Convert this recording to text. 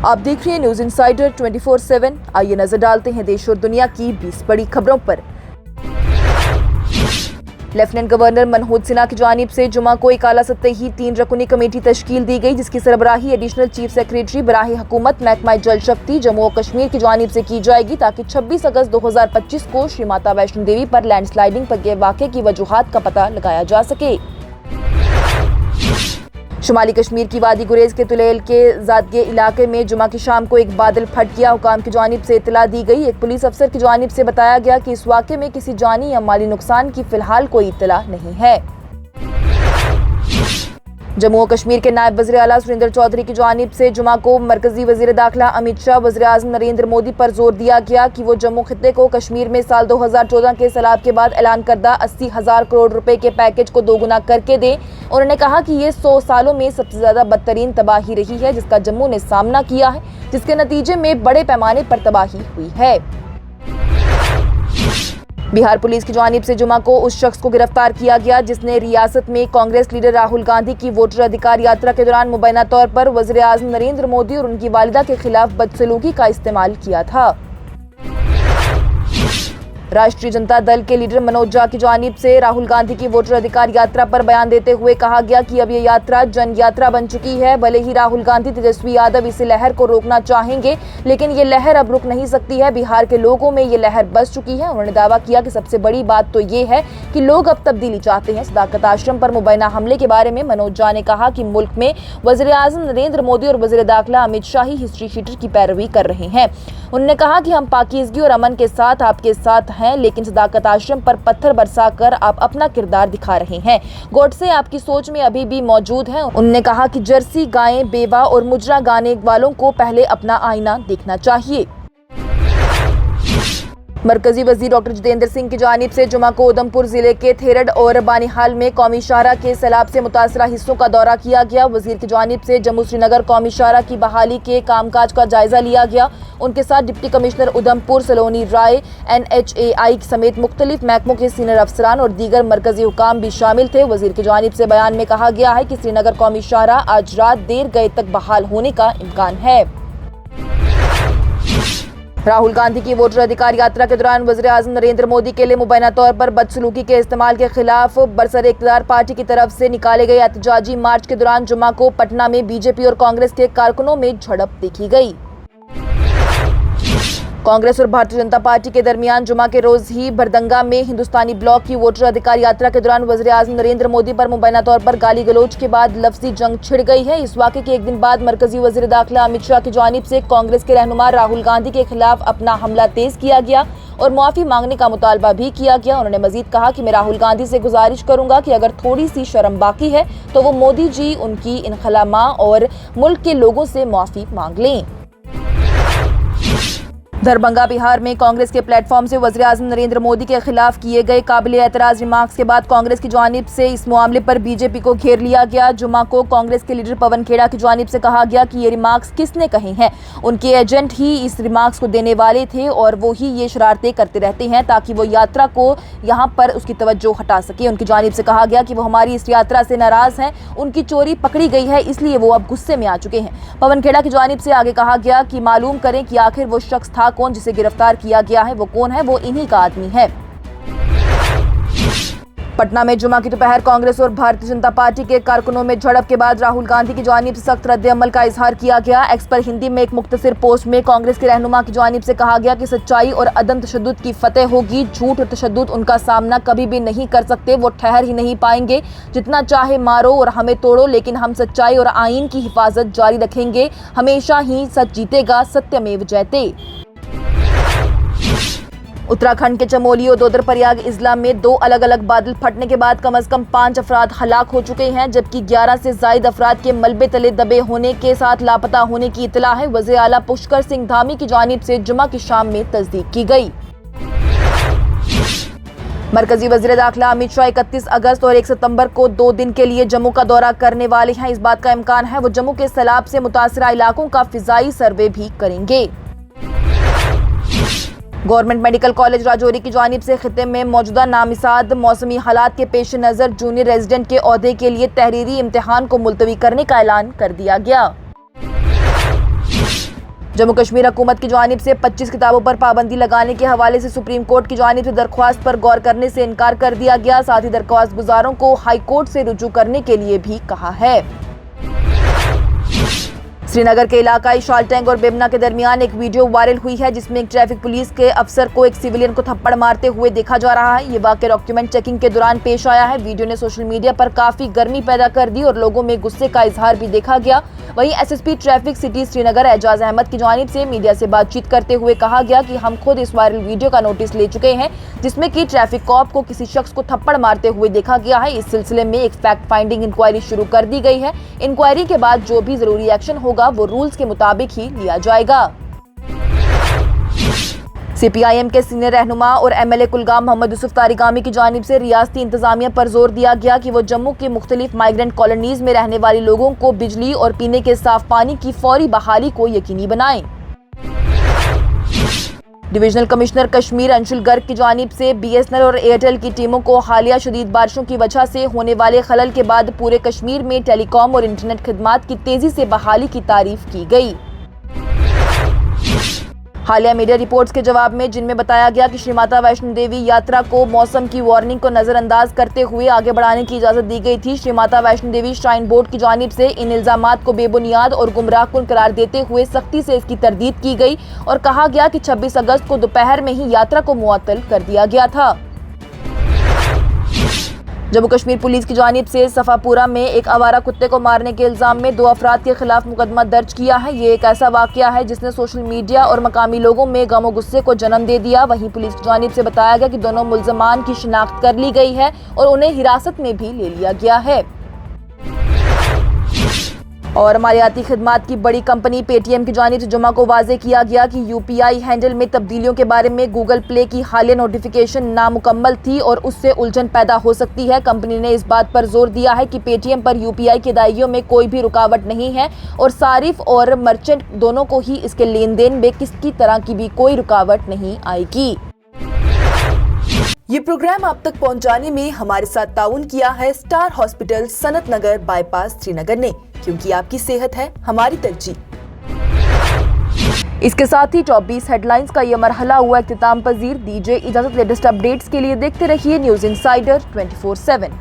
आप देख रहे हैं न्यूज इंसाइडर 24/7। आइए नजर डालते हैं देश और दुनिया की 20 बड़ी खबरों पर। लेफ्टिनेंट गवर्नर मनोज सिन्हा की जानिब से जुमा को एक आला सतही 3 रकुनी कमेटी तश्कील दी गई, जिसकी सरबराही एडिशनल चीफ सेक्रेटरी बराह हुकूमत महकमा जल शक्ति जम्मू और कश्मीर की जानिब से की जाएगी, ताकि 26 अगस्त 2025 को श्री माता वैष्णो देवी पर लैंडस्लाइडिंग पर वाक़े की वजूहात का पता लगाया जा सके। शुमाली कश्मीर की वादी गुरेज के तुलेल के जादगे इलाके में जुमा की शाम को एक बादल फट गया। हुकाम की जानिब से इतला दी गई। एक पुलिस अफसर की जानिब से बताया गया कि इस वाक़े में किसी जानी या माली नुकसान की फिलहाल कोई इतला नहीं है। जम्मू और कश्मीर के नायब वज़ीर आला सुरेंद्र चौधरी की जानिब से जुमा को मरकजी वज़ीर दाखिला अमित शाह, वज़ीर आज़म नरेंद्र मोदी पर जोर दिया गया कि वो जम्मू खित्ते को कश्मीर में साल 2014 के सैलाब के बाद ऐलान करदा 80,000 करोड़ रुपए के पैकेज को दोगुना करके दें। उन्होंने कहा कि ये 100 सालों में सबसे ज्यादा बदतरीन तबाही रही है, जिसका जम्मू ने सामना किया है, जिसके नतीजे में बड़े पैमाने पर तबाही हुई है। बिहार पुलिस की जानिब से जुमा को उस शख्स को गिरफ्तार किया गया जिसने रियासत में कांग्रेस लीडर राहुल गांधी की वोटर अधिकार यात्रा के दौरान मुबैना तौर पर वज़ीर आज़म नरेंद्र मोदी और उनकी वालिदा के खिलाफ बदसलूकी का इस्तेमाल किया था। राष्ट्रीय जनता दल के लीडर मनोज झा की जानिब से राहुल गांधी की वोटर अधिकार यात्रा पर बयान देते हुए कहा गया कि अब ये यात्रा जन यात्रा बन चुकी है। भले ही राहुल गांधी, तेजस्वी यादव इस लहर को रोकना चाहेंगे, लेकिन ये लहर अब रुक नहीं सकती है। बिहार के लोगों में ये लहर बस चुकी है। उन्होंने दावा किया कि सबसे बड़ी बात तो ये है कि लोग अब तब्दीली चाहते हैं। सदाकत आश्रम पर मुबैना हमले के बारे में मनोज झा ने कहा कि मुल्क में वज़ीर आज़म नरेंद्र मोदी और वज़ीर दाखिला अमित शाह ही हिस्ट्री शीटर की पैरवी कर रहे हैं। उन्होंने कहा कि हम पाकीज़गी और अमन के साथ आपके साथ हैं, लेकिन सदाकत आश्रम पर पत्थर बरसाकर आप अपना किरदार दिखा रहे हैं। गोडसे आपकी सोच में अभी भी मौजूद हैं। उन्होंने कहा कि जर्सी गायें, बेवा और मुजरा गाने वालों को पहले अपना आईना देखना चाहिए। मरकजी वजीर डॉक्टर जितेंद्र सिंह की जानिब से जुमा को उधमपुर जिले के थेरड और बानीहाल में कौमी शाहरा के सैलाब से मुतासरा हिस्सों का दौरा किया गया। वजीर की जानिब से जम्मू श्रीनगर कौमी शाहरा की बहाली के कामकाज का जायजा लिया गया। उनके साथ डिप्टी कमिश्नर उधमपुर सलोनी राय, NHAI समेत मुख्तलिफ महकमों के सीनियर अफसरान और दीगर मरकजी हुकाम भी शामिल थे। वजीर की जानिब से बयान में कहा गया है कि श्रीनगर कौमी शाहरा आज रात देर गए तक बहाल होने का इम्कान है। राहुल गांधी की वोटर अधिकार यात्रा के दौरान वज़ीर आज़म नरेंद्र मोदी के लिए मुबैना तौर पर बदसलूकी के इस्तेमाल के खिलाफ बरसर इक़्तिदार पार्टी की तरफ से निकाले गए एहतजाजी मार्च के दौरान जुमा को पटना में बीजेपी और कांग्रेस के कारकुनों में झड़प देखी गई। कांग्रेस और भारतीय जनता पार्टी के दरमियान जुमा के रोज ही भरदंगा में हिंदुस्तानी ब्लॉक की वोटर अधिकार यात्रा के दौरान वज़ीर आज़म नरेंद्र मोदी पर मुबैना तौर पर गाली गलौज के बाद लफ्जी जंग छिड़ गई है। इस वाक़े के एक दिन बाद मरकजी वज़ीर दाखिला अमित शाह की जानिब से कांग्रेस के रहनुमा राहुल गांधी के खिलाफ अपना हमला तेज किया गया और मुआफ़ी मांगने का मुतालबा भी किया गया। उन्होंने मजीद कहा कि मैं राहुल गांधी से गुजारिश करूंगा कि अगर थोड़ी सी शर्म बाकी है तो वो मोदी जी, उनकी इनखला माँ और मुल्क के लोगों से मुआफ़ी मांग लें। दरभंगा बिहार में कांग्रेस के प्लेटफॉर्म से वज़ीर आज़म नरेंद्र मोदी के खिलाफ किए गए काबिल एतराज़ रिमार्क्स के बाद कांग्रेस की जानिब से इस मामले पर बीजेपी को घेर लिया गया। जुमा को कांग्रेस के लीडर पवन खेड़ा की जानिब से कहा गया कि ये रिमार्क्स किसने कहे हैं, उनके एजेंट ही इस रिमार्क्स को देने वाले थे और वो ही ये शरारतें करते रहते हैं ताकि वो यात्रा को यहाँ पर उसकी तवज्जो हटा सके। उनकी जानिब से कहा गया कि वो हमारी इस यात्रा से नाराज़ हैं, उनकी चोरी पकड़ी गई है, इसलिए वो अब गुस्से में आ चुके हैं। पवन खेड़ा की जानिब से आगे कहा गया कि मालूम करें कि आखिर वो शख्स था कौन जिसे गिरफ्तार किया गया है, वो कौन है, वो इन्हीं का आदमी है। पटना में जुमा की दोपहर कांग्रेस और भारतीय जनता पार्टी के कारकुनों में झड़प के बाद राहुल गांधी की जानिब से सख्त रद्द-ए-अमल का इजहार किया गया। एक्स पर हिंदी में एक मुख्तसर पोस्ट में कांग्रेस के रहनुमा की जानिब से कहा गया कि सच्चाई और अदम तशद्दुद की फतेह होगी। झूठ और तशद्दुद उनका सामना कभी भी नहीं कर सकते, वो ठहर ही नहीं पाएंगे। जितना चाहे मारो और हमें तोड़ो, लेकिन हम सच्चाई और आईन की हिफाजत जारी रखेंगे। हमेशा ही सच जीतेगा, सत्यमेव जयते। उत्तराखंड के चमोली और दोदरप्रयाग इजला में 2 अलग अलग बादल फटने के बाद कम से कम 5 अफराद हलाक हो चुके हैं, जबकि 11 से जायद अफराद के मलबे तले दबे होने के साथ लापता होने की इतला है। वज़ीर आला पुष्कर सिंह धामी की जानिब से जुमा की शाम में तस्दीक की गई। मरकजी वज़ीर दाखिला अमित शाह 31 अगस्त और 1 सितंबर को 2 दिन के लिए जम्मू का दौरा करने वाले हैं। इस बात का इम्कान है वो जम्मू के सैलाब से मुतासरा इलाकों का फिजाई सर्वे भी करेंगे। गवर्नमेंट मेडिकल कॉलेज राजौरी की जानिब से खित्ते में मौजूदा नामिसाद मौसमी हालात के पेश नज़र जूनियर रेजिडेंट के ओहदे के लिए तहरीरी इम्तिहान को मुलतवी करने का ऐलान कर दिया गया। जम्मू कश्मीर हुकूमत की जानिब से 25 किताबों पर पाबंदी लगाने के हवाले से सुप्रीम कोर्ट की जानिब से दरख्वास्त पर गौर करने से इनकार कर दिया गया। साथ ही दरख्वास्त गुजारों को हाई कोर्ट से रुजू करने के लिए भी कहा है। श्रीनगर के इलाकाई शालटैंग और बेमना के दरमियान एक वीडियो वायरल हुई है जिसमें एक ट्रैफिक पुलिस के अफसर को एक सिविलियन को थप्पड़ मारते हुए देखा जा रहा है। ये वाकया डॉक्यूमेंट चेकिंग के दौरान पेश आया है। वीडियो ने सोशल मीडिया पर काफी गर्मी पैदा कर दी और लोगों में गुस्से का इजहार भी देखा गया। वहीं SSP traffic city Srinagar Ejaz Ahmad की जानिब से मीडिया से बातचीत करते हुए कहा गया कि हम खुद इस वायरल वीडियो का नोटिस ले चुके हैं जिसमें कि ट्रैफिक कॉप को किसी शख्स को थप्पड़ मारते हुए देखा गया है। इस सिलसिले में एक फैक्ट फाइंडिंग इंक्वायरी शुरू कर दी गई है। इंक्वायरी के बाद जो भी जरूरी एक्शन होगा वो रूल्स के मुताबिक ही लिया जाएगा। सीपीआईएम के सीनियर रहनुमा और एमएलए कुलगाम मोहम्मद यूसुफ तारिगामी की जानिब से रियासती इंतजामिया पर जोर दिया गया कि वो जम्मू के मुख्तलिफ माइग्रेंट कॉलोनीज में रहने वाले लोगों को बिजली और पीने के साफ पानी की फौरी बहाली को यकीनी बनाएं। डिविजनल कमिश्नर कश्मीर अंशुल गर्ग की जानिब से बीएसएनएल और एयरटेल की टीमों को हालिया शदीद बारिशों की वजह से होने वाले खलल के बाद पूरे कश्मीर में टेलीकॉम और इंटरनेट खिदमात की तेजी से बहाली की तारीफ की गई। हालिया मीडिया रिपोर्ट्स के जवाब में जिनमें बताया गया कि श्री माता वैष्णो देवी यात्रा को मौसम की वार्निंग को नजरअंदाज करते हुए आगे बढ़ाने की इजाजत दी गई थी। श्री माता वैष्णो देवी श्राइन बोर्ड की जानिब से इन इल्जामात को बेबुनियाद और गुमराहकुन करार देते हुए सख्ती से इसकी तरदीद की गई और कहा गया कि 26 अगस्त को दोपहर में ही यात्रा को मुअत्तल कर दिया गया था। जम्मू कश्मीर पुलिस की जानिब से सफापुरा में एक आवारा कुत्ते को मारने के इल्जाम में 2 अफराद के खिलाफ मुकदमा दर्ज किया है। ये एक ऐसा वाकया है जिसने सोशल मीडिया और मकामी लोगों में गम और गुस्से को जन्म दे दिया। वहीं पुलिस की जानिब से बताया गया कि दोनों मुल्जमान की शिनाख्त कर ली गई है और उन्हें हिरासत में भी ले लिया गया है। और मालियाती खिदमात की बड़ी कंपनी पेटीएम की जानिब से जुमा को वाज़ेह किया गया कि यूपीआई हैंडल में तब्दीलियों के बारे में गूगल प्ले की हालिया नोटिफिकेशन नामुकम्मल थी और उससे उलझन पैदा हो सकती है। कंपनी ने इस बात पर जोर दिया है कि पेटीएम पर यूपीआई की अदायगियों में कोई भी रुकावट नहीं है और सारिफ और मर्चेंट दोनों को ही इसके लेन देन में किसी तरह की भी कोई रुकावट नहीं आएगी। ये प्रोग्राम आप तक पहुंचाने में हमारे साथ ताउन किया है स्टार हॉस्पिटल सनत नगर बाईपास श्रीनगर ने, क्योंकि आपकी सेहत है हमारी तरजीह। इसके साथ ही टॉप 20 हेडलाइंस का ये मरहला हुआ इख्तिताम पजीर। दीजिए इजाजत। लेटेस्ट अपडेट्स के लिए देखते रहिए न्यूज इनसाइडर 24/7।